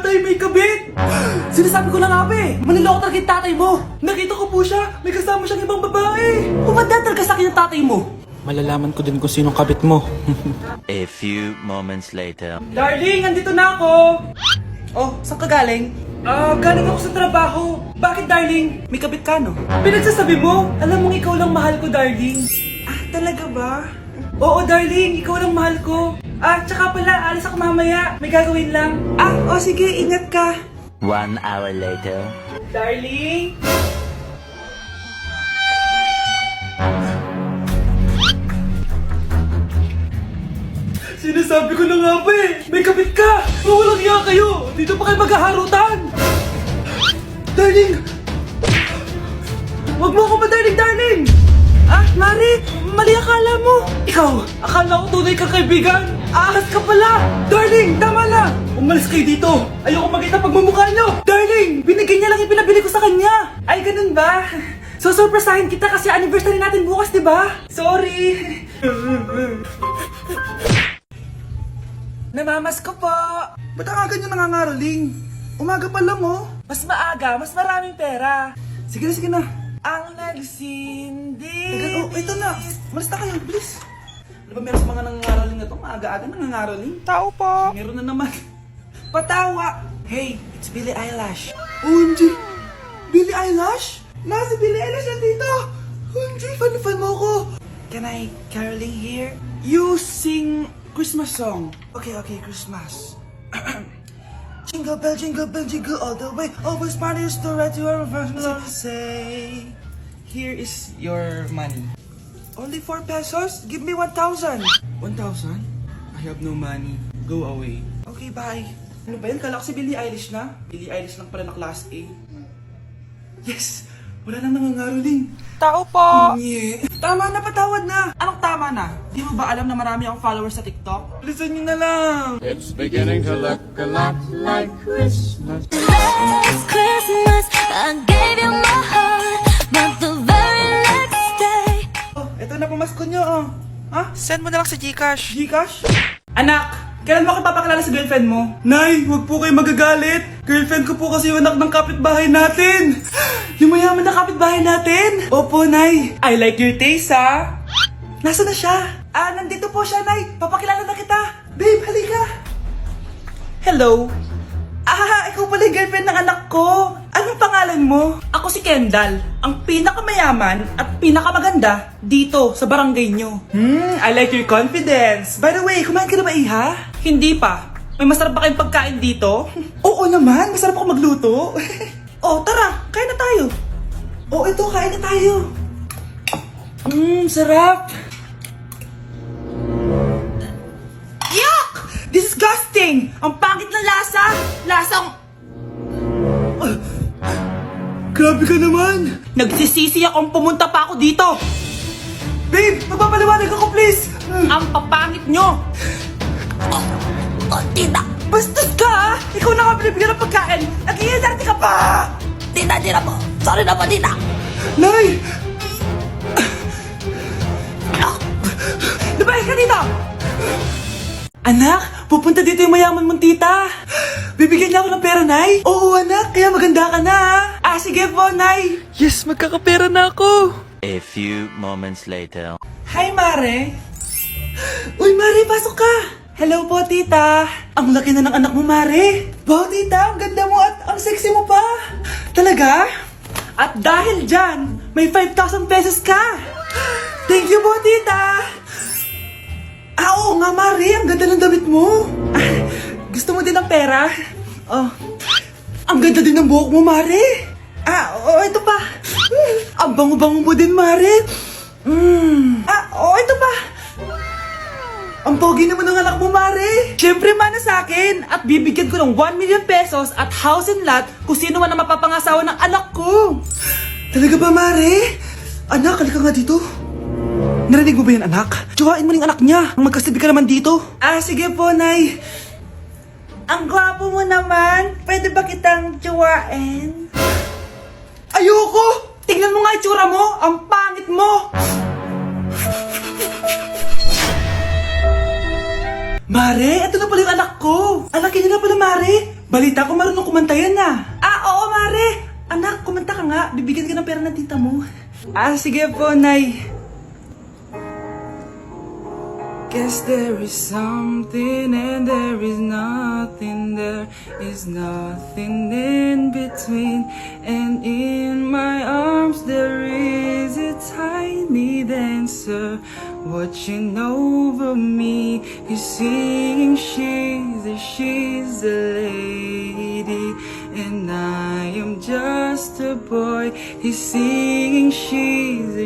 tatay may kabit! Sinasabi ko na nga ba eh, maniloko talaga yung tatay mo! Nakita ko po siya, may kasama siyang ibang babae! Pumadaan talaga sa akin yung tatay mo! Malalaman ko din kung sinong kabit mo. A few moments later. Darling, andito na ako! Oh, saan ka galing? Galing ako sa trabaho. Bakit, darling? May kabit ka, no? Pinagsasabi mo? Alam mong ikaw lang mahal ko, darling. Talaga ba? Oo, darling. Ikaw lang mahal ko. Tsaka pala, alis ako mamaya. May gagawin lang. Sige. Ingat ka. 1 hour later. Darling? Sinasabi ko na nga ba eh! May kabit ka! Walang iya kayo! Dito pa kayo maghaharutan! Darling! Huwag mo ako darling! Mari! Mali akala mo! Ikaw! Akala ko tunay kang kaibigan! Ahas ka pala! Darling! Tama na! Umalis kayo dito! Ayoko makita pagmumukha nyo! Darling! Binigyan niya lang yung pinabili ko sa kanya! Ay, ganun ba? So, surpresahin kita kasi anniversary natin bukas, di ba? Sorry! Namamas ko po! Ba't ang aga niyo nangangaroling? Umaga pa lang oh! Mas maaga, mas maraming pera! Sige na! Ang nagsindi! Ito na! Malis na kayo, please! Ano ba meron sa mga nangangaroling na to? Maaga-aga nangangaroling? Tao po! Meron na naman! Patawa! Hey, it's Billie Eilish! OMG! Billie Eilish? Si Billie Eilish nandito! OMG! Fan mo ko! Can I caroling here? You sing Christmas song. Okay, Christmas. Jingle bell, jingle all the way. Always parties to right to our first love. Say, here is your money. Only 4 pesos? Give me 1,000. 1,000? I have no money. Go away. Okay, bye. Ano ba yan? Kala ko si Billie Eilish na? Billie Eilish lang pala na class A. Yes! Wala nang nangangaroling. Tao po! Yeah. Tama na, patawad na! Anong tama na? Di mo ba alam na marami akong followers sa TikTok? Listen nyo na lang! It's beginning to look a lot like Christmas. Last Christmas, I gave you my heart, but the very next day. Oh, eto na pamasko nyo, oh. Ha? Send mo na lang sa Gcash. Gcash? Anak! Kailan mo ako papakilala sa girlfriend mo? Nay, huwag po kayo magagalit. Girlfriend ko po kasi yung anak ng kapitbahay natin. Yung mayaman na kapitbahay natin. Opo, Nay. I like your taste, ha? Nasaan na siya? Nandito po siya, Nay. Papakilala na kita. Babe, halika. Hello. Ikaw pala yung girlfriend ng anak ko. Anong pangalan mo? Ako si Kendall, ang pinakamayaman at pinakamaganda dito sa barangay nyo. I like your confidence. By the way, kumain ka na ba, Iha? Hindi pa. May masarap ba kayong pagkain dito? Oo naman, masarap ako magluto. Tara, kain na tayo. Ito, kain na tayo. Sarap. Yuck! Disgusting! Ang pangit na lasa! Lasang... Grabe ka naman! Nagsisisi akong pumunta pa ako dito! Babe! Magpapaliwanag ako, please! Ang papangit nyo! Tita! Bastos ka, ha? Ikaw na nga binibigyan ng pagkain! Nag-iinarte ka pa! Tita po! Sorry na po, tita! Nay! Lumayas ka dito! Anak, pupunta dito yung mayaman mong tita. Bibigyan niya ako ng pera, Nay. Oo, anak, kaya maganda ka na, ha? Sige po, Nay. Yes, magkakapera na ako. A few moments later. Hi, Mare. Uy, Mare, pasok ka. Hello po, tita. Ang laki na ng anak mo, Mare. Wow, tita, ang ganda mo at ang sexy mo pa. Talaga? At dahil dyan, may 5,000 pesos ka. Thank you po, tita. Oo nga, Mare. Ang ganda ng damit mo. Gusto mo din ng pera? Ang ganda din ng buhok mo, Mare. Ito pa. Ang bango-bango mo din, Mare. Ito pa. Ang pogi naman ng anak mo, Mare. Siyempre, mana sa akin. At bibigyan ko ng 1 million pesos at house and lot kung sino man ang mapapangasawa ng anak ko. Talaga ba, Mare? Anak, halika nga dito. Narinig mo ba yan, anak? Tsuwain mo ng anak niya. Magkasibi ka naman dito. Sige po, Nay. Ang gwapo mo naman. Pwede ba kitang tsuwain? Ayoko! Tingnan mo nga itsura mo. Ang pangit mo. Mare, ito na pala yung anak ko. Alaki niya na pala, Mare. Balita ko marunong kumanta yan oo, Mare. Anak, kumanta ka nga. Bibigyan ka ng pera ng tita mo. Sige po, Nay. Guess there is something and there is nothing. There is nothing in between. And in my arms there is a tiny dancer watching over me. He's singing, she's a lady, and I am just a boy. He's singing, she's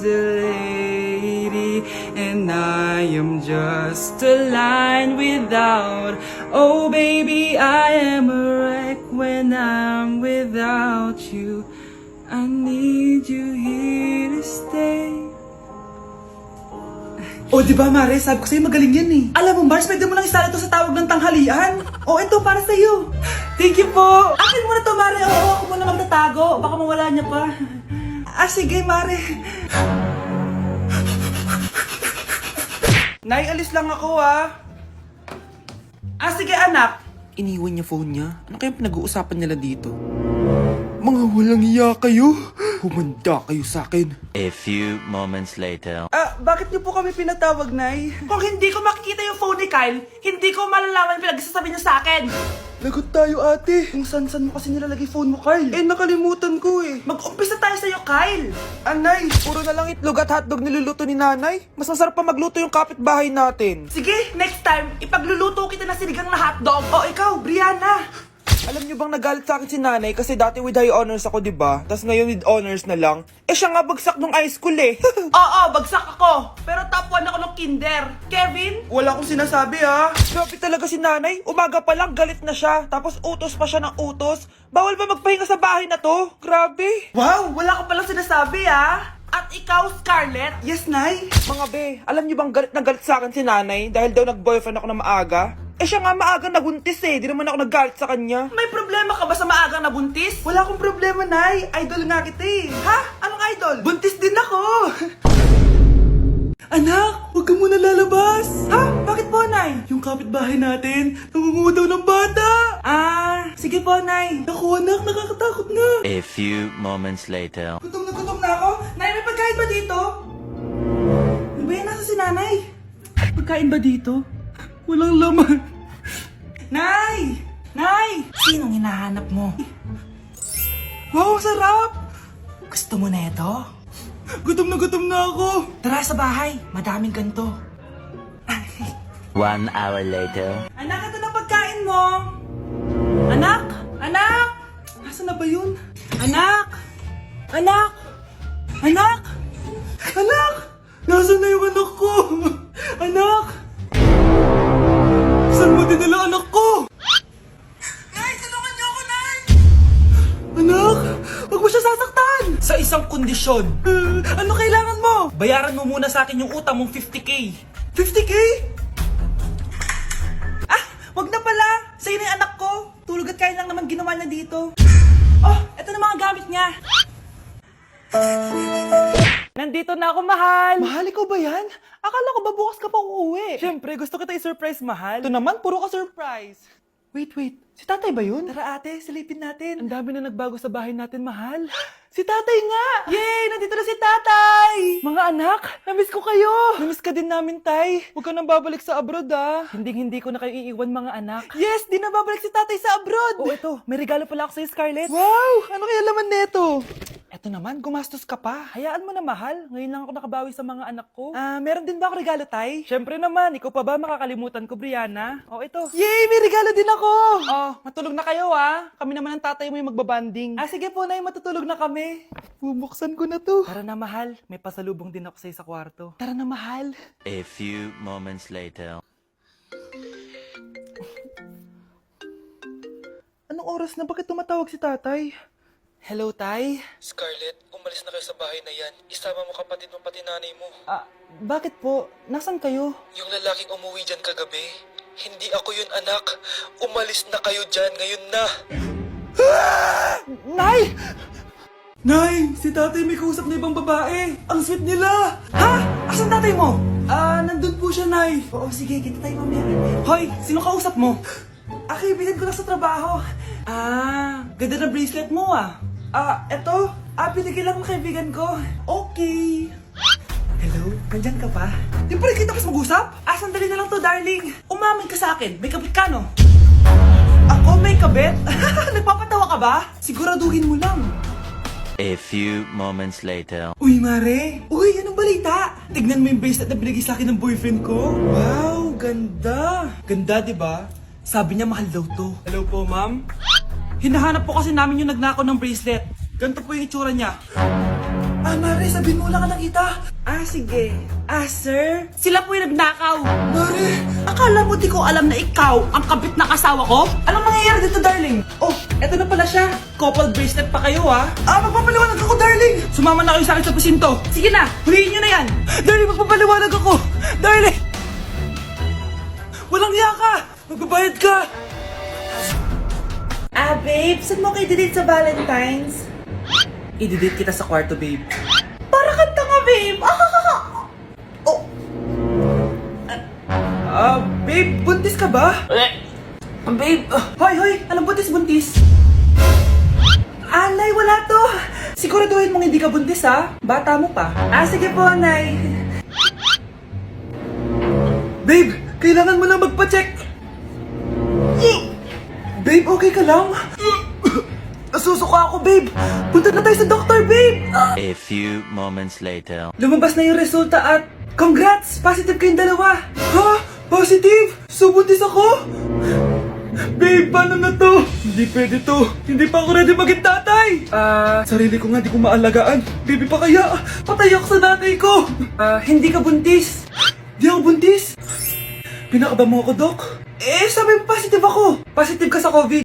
a lady, and I am just a line without. Oh baby, I am a wreck when I'm without you. I need you here to stay. Di ba, Mare? Sabi ko sa'yo magaling yan eh. Alam mo, Mars, pwede mo lang isala ito sa tawag ng tanghalian. Ito, para sa'yo. Thank you po. Akin mo na to, Mare. Ako muna magtatago. Baka mawala niya pa. Sige, Mare. Nay, alis lang ako, sige, anak. Iniwan niya phone niya. Ano kayang pinag-uusapan nila dito? Mga walang iya kayo. Humanda kayo sa akin. A few moments later. Bakit niyo po kami pinatawag, Nay? Kung hindi ko makikita yung phone ni Kyle, hindi ko malalaman pinagsasabi niya sa akin. Lagot tayo, ate. Kung san-san mo kasi nilalagay phone mo, Kyle. Nakalimutan ko eh. Mag-umpisa tayo sa'yo, Kyle. Anay, puro na lang itlog at hotdog niluluto ni nanay. Mas masarap pa magluto yung kapitbahay natin. Sige, next time, ipagluluto kita na sinigang na hotdog. Ikaw, Brianna. Alam niyo bang nagalit sa akin si nanay kasi dati with high honors ako, diba? Tapos ngayon with honors na lang. Siya nga bagsak nung high school eh. Oo, bagsak ako. Pero top 1 ako nung kinder. Kevin? Wala akong sinasabi Grabe talaga si nanay. Umaga pa lang galit na siya. Tapos utos pa siya ng utos. Bawal ba magpahinga sa bahay na to? Grabe. Wow, wala ka palang sinasabi At ikaw, Scarlett? Yes, Nay. Mga be, alam niyo bang galit na galit sa akin si nanay dahil daw nag-boyfriend ako na maaga? Siya nga maagang nabuntis Di naman ako naggalit sa kanya. May problema ka ba sa maagang nabuntis? Wala akong problema, Nay. Idol nga kita Ha? Anong idol? Buntis din ako. Anak, huwag ka muna lalabas. Bakit po, Nay? Yung kapitbahay natin, nangunguha daw ng bata. Sige po, Nay. Naku, anak, nakakatakot na. A few moments later. Gutom na ako. Nay, may pagkain ba dito? Ano ba yan? Nasa si nanay? Pagkain ba dito? Walang laman. Nay! Nay! Sinong hinahanap mo? Wow, sarap! Gusto mo na ito? Gutom na ako. Tara sa bahay, madaming ganito. 1 hour later. Anak, ito na pagkain mo. Anak! Anak! Nasaan na ba yun? Anak! Anak! Anak! Anak! Nasaan na yung anak ko? Anak! Saan mo dinala anak ko? Nay, tulungan niyo ako, Nay! Anak, huwag mo siya sasaktan! Sa isang kondisyon. Ano kailangan mo? Bayaran mo muna sa akin yung utang mong 50k. 50k? Wag na pala. Sa'yo na yung anak ko. Tulog at kain lang naman ginawa niya dito. Eto na mga gamit niya. Nandito na ako, mahal. Mahal, ikaw ba yan? Akala ko ba bukas ka pa uuwi? Siyempre, gusto kita i-surprise, mahal. Ito naman, puro ka surprise. Wait. Si tatay ba yun? Tara ate, silipin natin. Ang dami na nagbago sa bahay natin, mahal. Si tatay nga! Yay! Nandito na si tatay! Mga anak, namiss ko kayo! Namiss ka din namin, tay. Huwag ka nang babalik sa abroad, Hindi ko na kayo iiwan, mga anak. Yes! Di na babalik si tatay sa abroad! Ito, may regalo pala ako sa'yo, Scarlett. Wow! Ano kaya laman neto? Eto naman, gumastos ka pa. Hayaan mo na, mahal. Ngayon lang ako nakabawi sa mga anak ko. Meron din ba ako regalo, tay? Siyempre naman, ikaw pa ba makakalimutan ko, Brianna? Ito. Yay! May regalo din ako! Matulog na kayo, Kami naman ang tatay mo yung magbabanding. Sige po, Nay, matutulog na kami. Bubuksan ko na to. Tara na, mahal. May pasalubong din ako sa'yo sa kwarto. Tara na, mahal. A few moments later. Anong oras na? Bakit tumatawag si tatay? Hello, tay? Scarlett, umalis na kayo sa bahay na yan. Isama mo kapatid mo pati nanay mo. Bakit po? Nasaan kayo? Yung lalaking umuwi dyan kagabi, hindi ako yun, anak. Umalis na kayo dyan ngayon na. Nay! Nay! Si tatay may kausap na ibang babae. Ang sweet nila! Asan tatay mo? Nandun po siya, Nay. Oo, sige. Kita tayo mamaya. Hoy! Sino kausap mo? kaibigan ko lang sa trabaho. Ganda ng bracelet mo ah. Eto. Binigay lang ng kaibigan ko. Okay. Hello? Nandyan ka pa? Di pa rin kita mas mag-usap? Sandali na lang to, darling. Umamin ka sa akin. May kabit ka, no? Ako may kabit? Nagpapatawa ka ba? Siguraduhin mo lang. A few moments later. Uy, Mare! Uy, anong balita? Tignan mo yung bracelet na binigay sa akin ng boyfriend ko. Wow, ganda! Ganda, di ba? Sabi niya mahal daw to. Hello po, ma'am. Hinahanap po kasi namin yung nagnakaw ng bracelet. Ganito po yung itsura niya. Mare, sabihin mo lang ka nakita. Sige. Sir? Sila po yung nagnakaw. Mare, akala mo di ko alam na ikaw ang kabit na kasawa ko? Anong nangyayari dito, darling? Oh, eto na pala siya. Couple bracelet pa kayo, ha? Magpapaliwanag ako, darling. Sumama na kayo sa akin sa presinto. Sige na, huliin nyo na yan. Darling, magpapaliwanag ako. Darling! Walang hiya ka. Magbabayad ka. Babe, saan mo kayo delete sa Valentine's? I-delete kita sa kwarto, babe. Para kanta nga, babe! Babe, buntis ka ba? Babe, hoy, anong buntis? Nay, wala to. Siguraduhin mong hindi ka buntis, ha? Bata mo pa. Sige po, Nay. Babe, kailangan mo lang magpa-check. Babe, okay ka lang? Nasusuka ako, babe. Punta na tayo sa doktor, babe. A few moments later. Lumabas na yung resulta at congrats! Positive kayong dalawa. Ha? Positive? So, buntis ako? Babe, paano na to? Hindi pwede to. Hindi pa ako ready maging tatay. Sarili ko nga di ko maalagaan. Baby pa kaya? Patay ako sa nanay ko. Hindi ka buntis. Di ako buntis? Pinakaba mo ako, Doc? Sabi mo positive ako. Positive ka sa COVID.